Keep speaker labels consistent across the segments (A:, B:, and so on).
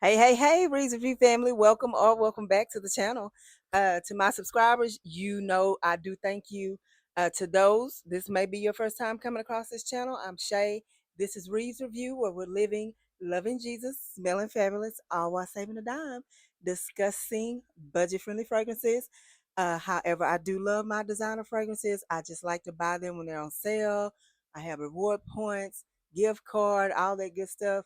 A: Hey, hey, hey, Reason View family. Welcome or welcome back to the channel. To my subscribers, you know I do thank you. To those, this may be your first time coming across this channel. I'm Shay. This is Reed's Review, where we're living, loving Jesus, smelling fabulous, all while saving a dime, discussing budget-friendly fragrances. However, I do love my designer fragrances. I just like to buy them when they're on sale. I have reward points, gift card, all that good stuff,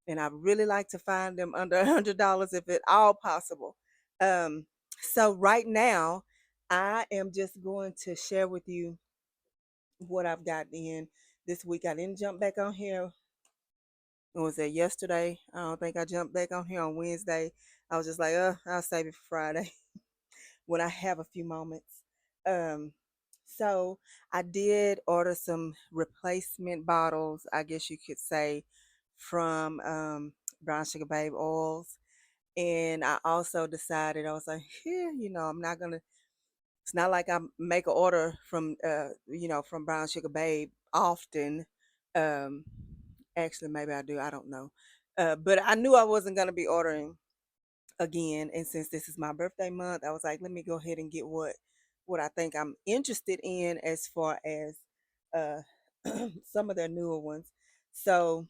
A: and I really like to find them under $100 if at all possible. Um, so right now, I am just going to share with you what I've got in this week. I didn't jump back on here. What was that, yesterday? I don't think I jumped back on here on Wednesday. I was just like, I'll save it for Friday when I have a few moments. Um, so I did order some replacement bottles, I guess you could say, from Brown Sugar Babe oils. And I also decided, I was like, yeah, I'm not gonna. It's not like I make an order from, from Brown Sugar Babe often. Um, Actually, maybe I do. I don't know. But I knew I wasn't gonna be ordering again, and since this is my birthday month, I was like, let me go ahead and get what I think I'm interested in as far as uh some of their newer ones. So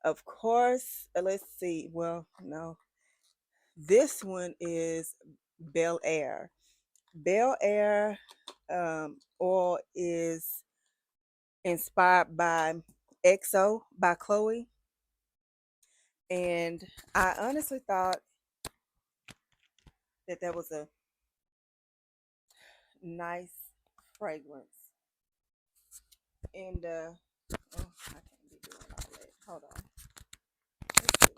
A: of course, let's see. Well, no, this one is Bel Air. Bel Air oil is inspired by EXO by Chloe, and I honestly thought that was a nice fragrance. And oh, I can't be doing all that. Hold on. Let's see.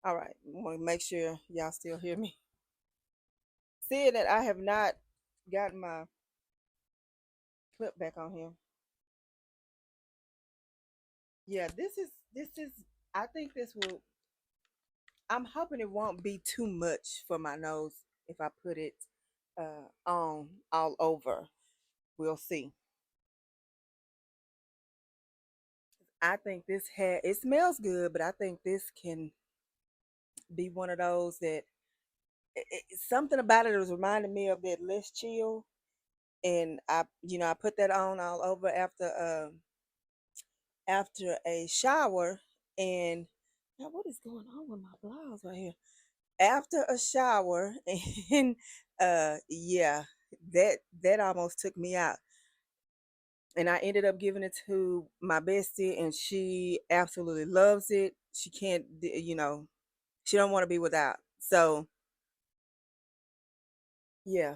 A: All right, I want to make sure y'all still hear me. Seeing that I have not gotten my clip back on here. Yeah, this is. I think this will. I'm hoping it won't be too much for my nose if I put it on all over. We'll see. I think this it smells good, but I think this can be one of those that something about it was reminding me of that Let's Chill, and I put that on all over after a shower, and now what is going on with my blouse right here? After a shower, and yeah, that almost took me out, and I ended up giving it to my bestie, and she absolutely loves it. She can't, she don't want to be without. So yeah,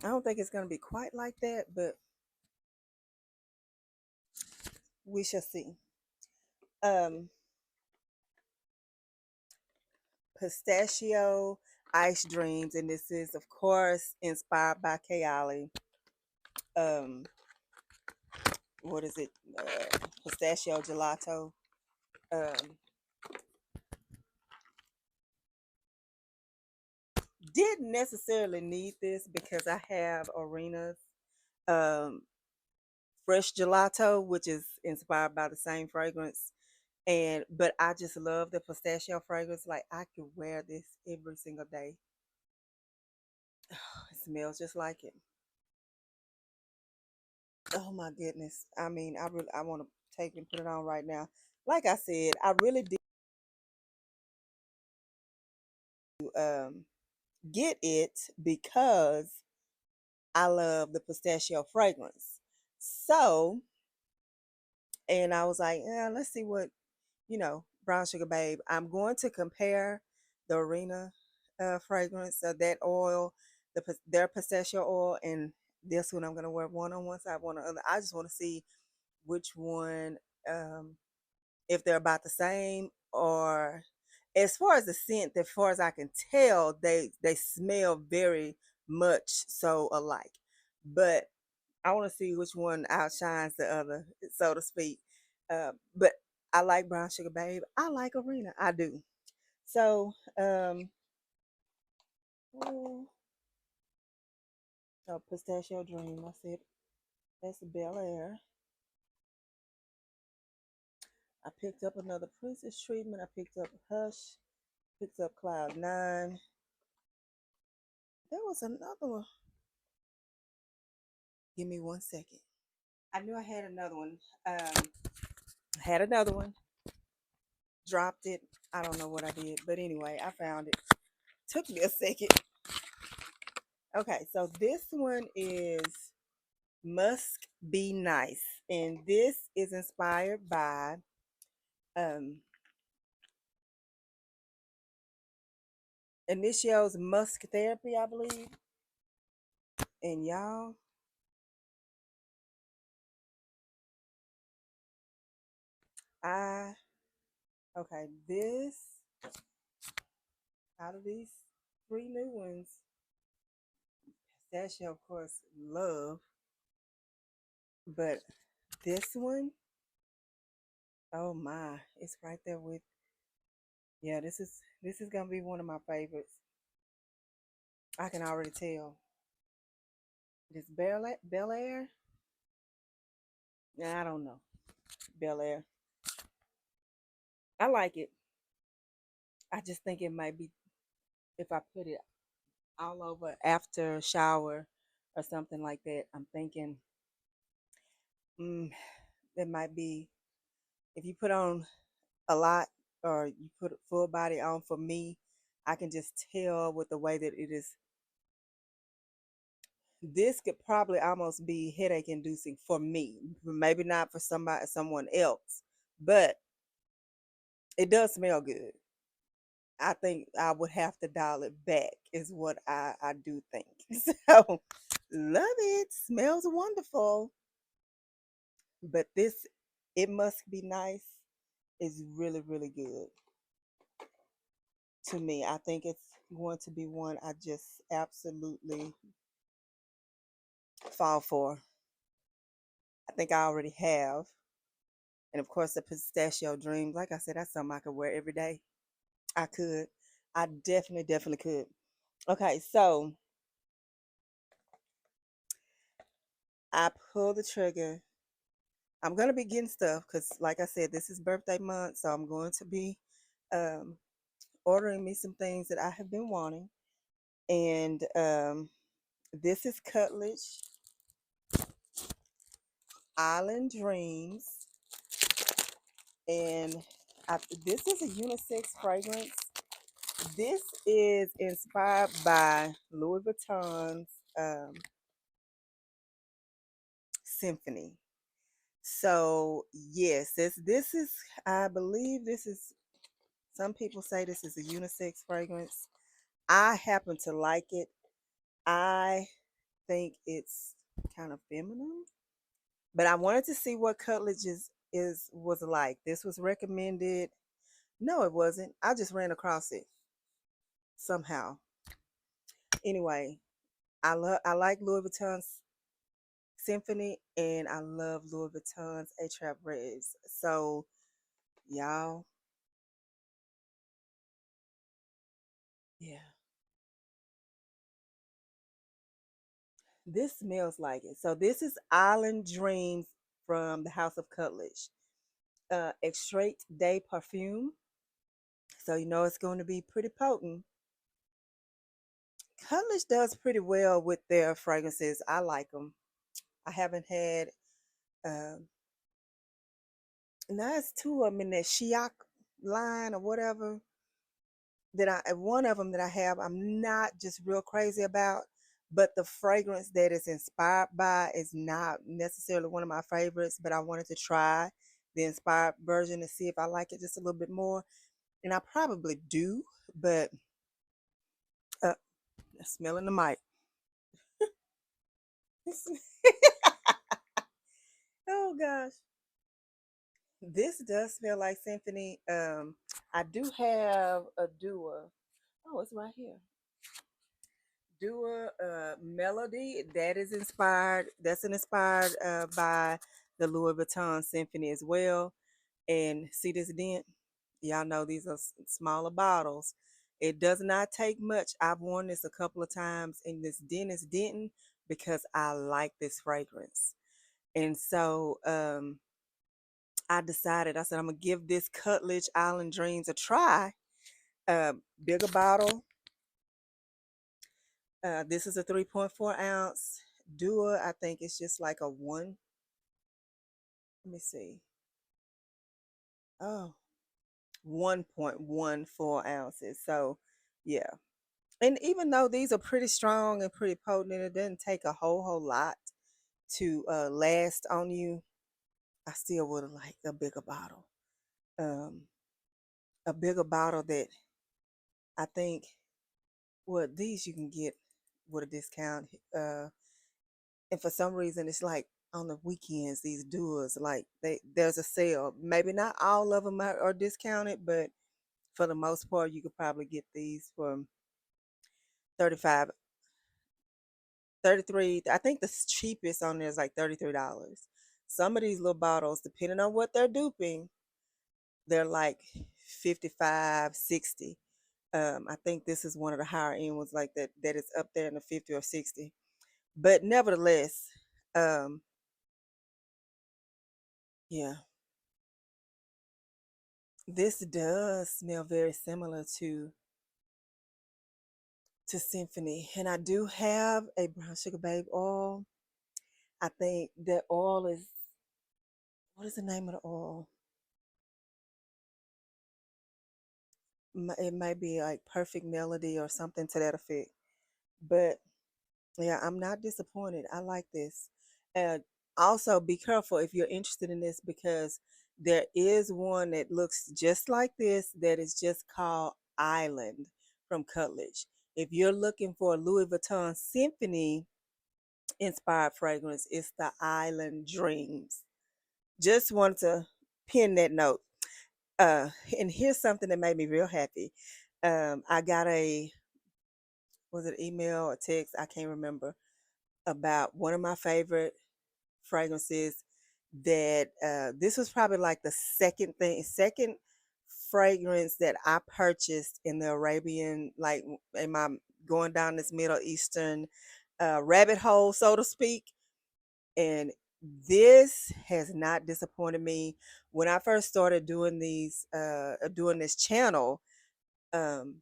A: I don't think it's gonna be quite like that, but we shall see. Um, Pistachio ice dreams, and this is of course inspired by Kayali. Um, what is it? Pistachio gelato. Um, didn't necessarily need this because I have Arena's um, fresh gelato, which is inspired by the same fragrance. And but I just love the pistachio fragrance. Like I could wear this every single day. It smells just like it. Oh my goodness. I mean, I want to take and put it on right now. Like I said, I really do um get it because I love the pistachio fragrance. So, and I was like, yeah, let's see what, Brown Sugar Babe. I'm going to compare the Arena fragrance of that oil, their pistachio oil, and this one. I'm going to wear one on one side, one on the other. I just want to see which one, um, if they're about the same, or as far as the scent, as far as I can tell, they smell very much so alike. But I want to see which one outshines the other, so to speak. But I like Brown Sugar Babe. I like Arena. I do. So, oh, Pistachio Dream. I said that's a Bel Air. I picked up another Princess treatment. I picked up Hush. Picked up Cloud Nine. There was another one. Give me 1 second. I knew I had another one. I had another one. Dropped it. I don't know what I did, but anyway, I found it. Took me a second. Okay, so this one is Must Be Nice, and this is inspired by um Initio's Musk Therapy, I believe. And y'all, I okay, this out of these three new ones, pistachio, of course, love, but this one, oh my, it's right there with. Yeah, this is gonna be one of my favorites. I can already tell. This Bel Air. Yeah, I don't know. Bel Air. I like it. I just think it might be if I put it all over after shower or something like that. I'm thinking, mm, it might be if you put on a lot or you put full body on. For me, I can just tell with the way that it is. This could probably almost be headache inducing for me. Maybe not for someone else, but it does smell good. I think I would have to dial it back, is what I do think. So love it. Smells wonderful. But this, it must be nice, is really, really good to me. I think it's going to be one I just absolutely fall for. I think I already have. And of course, the pistachio dreams. Like I said, that's something I could wear every day. I could. I definitely, definitely could. Okay, so I pull the trigger. I'm gonna be getting stuff because, like I said, this is birthday month, so I'm going to be um, ordering me some things that I have been wanting. And this is Cutledge Island Dreams, and this is a unisex fragrance. This is inspired by Louis Vuitton's Symphony. So yes, this is, I believe this is, some people say this is a unisex fragrance. I happen to like it. I think it's kind of feminine, but I wanted to see what Cutledge is was like. This was recommended. No, it wasn't. I just ran across it somehow. Anyway, I like Louis Vuitton's Symphony, and I love Louis Vuitton's A Trap Reds. So y'all, yeah, this smells like it. So this is Island Dreams from the House of Cutledge. Extrait de Parfum. So you know it's going to be pretty potent. Cutledge does pretty well with their fragrances. I like them. I haven't had, um, now it's two of them in that Chiac line or whatever that one of them that I have, I'm not just real crazy about, but the fragrance that is inspired by is not necessarily one of my favorites, but I wanted to try the inspired version to see if I like it just a little bit more. And I probably do, but uh, smelling the mic. Oh gosh. This does smell like Symphony. I do have a Dua. Oh, it's right here. Dua Melody. That is inspired. That's inspired by the Louis Vuitton Symphony as well. And see this dent? Y'all know these are smaller bottles. It does not take much. I've worn this a couple of times, and this dent is denting because I like this fragrance. And so I decided, I said, I'm gonna give this Cutledge Island Dreams a try. Bigger bottle. This is a 3.4 ounce. Dua, I think it's just like a one. Let me see. Oh, 1.14 ounces. So, yeah. And even though these are pretty strong and pretty potent, and it doesn't take a whole lot to last on you, I still would have liked a bigger bottle. Um, a bigger bottle that I think, well, these you can get with a discount. And for some reason, it's like on the weekends, these doers, like there's a sale. Maybe not all of them are discounted, but for the most part, you could probably get these for 35, 33. I think the cheapest on there is like $33. Some of these little bottles, depending on what they're duping, they're like 55, 60. I think this is one of the higher end ones like that, that is up there in the 50 or 60. But nevertheless, um, yeah, this does smell very similar to Symphony. And I do have a brown sugar babe oil. I think that oil is, what is the name of the oil? It might be like Perfect Melody or something to that effect. But yeah, I'm not disappointed. I like this. And also be careful if you're interested in this, because there is one that looks just like this that is just called Island from Cutledge. If you're looking for a Louis Vuitton Symphony inspired fragrance, it's the Island Dreams. Just wanted to pin that note. Uh, and here's something that made me real happy. I got a, was it email or text? I can't remember, about one of my favorite fragrances that this was probably like the second fragrance that I purchased in the Arabian, like in my going down this Middle Eastern rabbit hole, so to speak. And this has not disappointed me. When I first started doing doing this channel, um,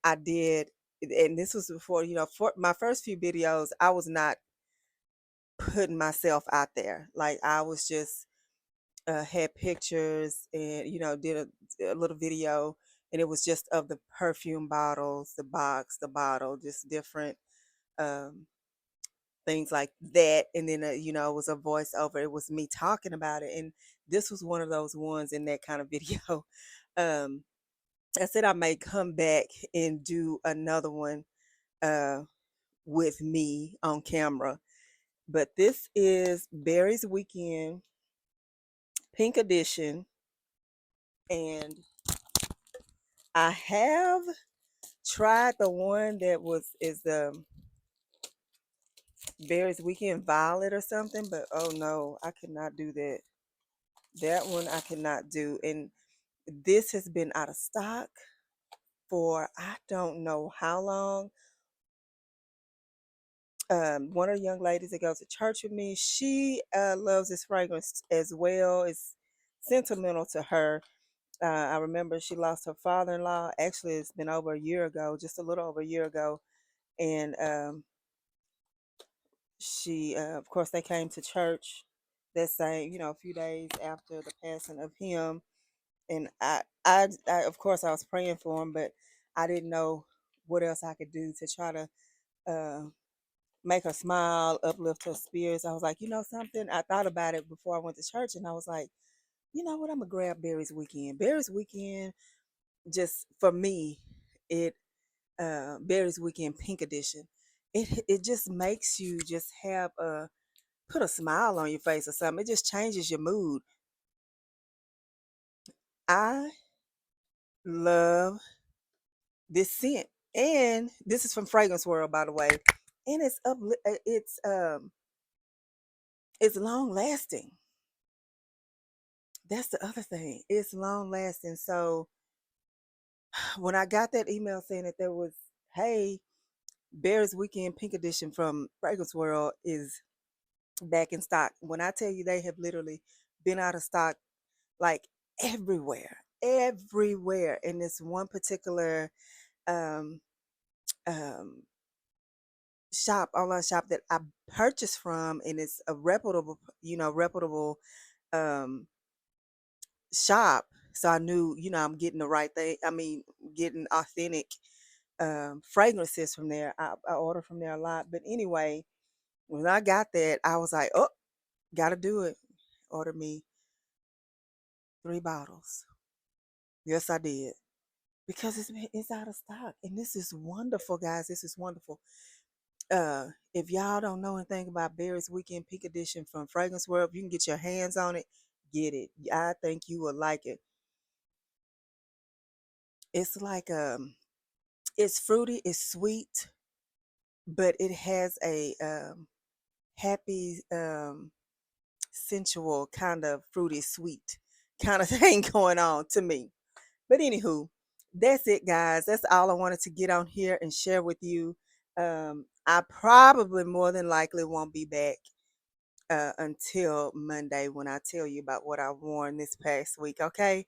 A: I did, and this was before, for my first few videos, I was not putting myself out there. Like I was just had pictures and did a little video, and it was just of the perfume bottles, the box, the bottle, just different um, things like that. And then it was a voiceover. It was me talking about it, and this was one of those ones in that kind of video. um, I said I may come back and do another one uh, with me on camera. But this is Barry's Weekend Pink Edition, and I have tried the one that is the Barry's Weekend Violet or something, but oh no, I could not do that. That one I cannot do, and this has been out of stock for I don't know how long. One of the young ladies that goes to church with me, she loves this fragrance as well. It's sentimental to her. I remember she lost her father-in-law. Actually, it's been over a year ago, just a little over a year ago. And of course, they came to church that same, a few days after the passing of him. And of course, I was praying for him, but I didn't know what else I could do to try to uh, make her smile, uplift her spirits. I was like, something. I thought about it before I went to church, and I was like, you know what? I'm gonna grab Barry's Weekend. Barry's Weekend, just for me, it Barry's Weekend Pink Edition. It just makes you just have put a smile on your face or something. It just changes your mood. I love this scent, and this is from Fragrance World, by the way. And it's long lasting. That's the other thing. It's long lasting. So when I got that email saying that there was, hey, Bear's Weekend Pink Edition from Fragrance World is back in stock. When I tell you they have literally been out of stock like everywhere, everywhere. In this one particular um, um, shop, online shop that I purchased from, and it's a reputable, reputable um, shop. So I knew, I'm getting the right thing. I mean, getting authentic fragrances from there. I order from there a lot. But anyway, when I got that, I was like, oh, gotta do it. Order me 3 bottles. Yes, I did. Because it's out of stock. And this is wonderful, guys. This is wonderful. If y'all don't know anything about Berry's Weekend Peak Edition from Fragrance World, if you can get your hands on it, get it. I think you will like it. It's like it's fruity, it's sweet, but it has a happy sensual kind of fruity sweet kind of thing going on to me. But anywho, that's it, guys. That's all I wanted to get on here and share with you. I probably more than likely won't be back until Monday when I tell you about what I've worn this past week. Okay,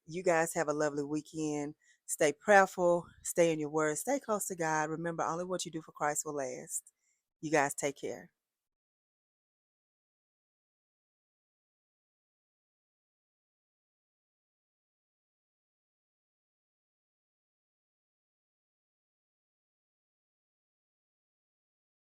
A: you guys have a lovely weekend. Stay prayerful, stay in your word, stay close to God. Remember, only what you do for Christ will last. You guys take care.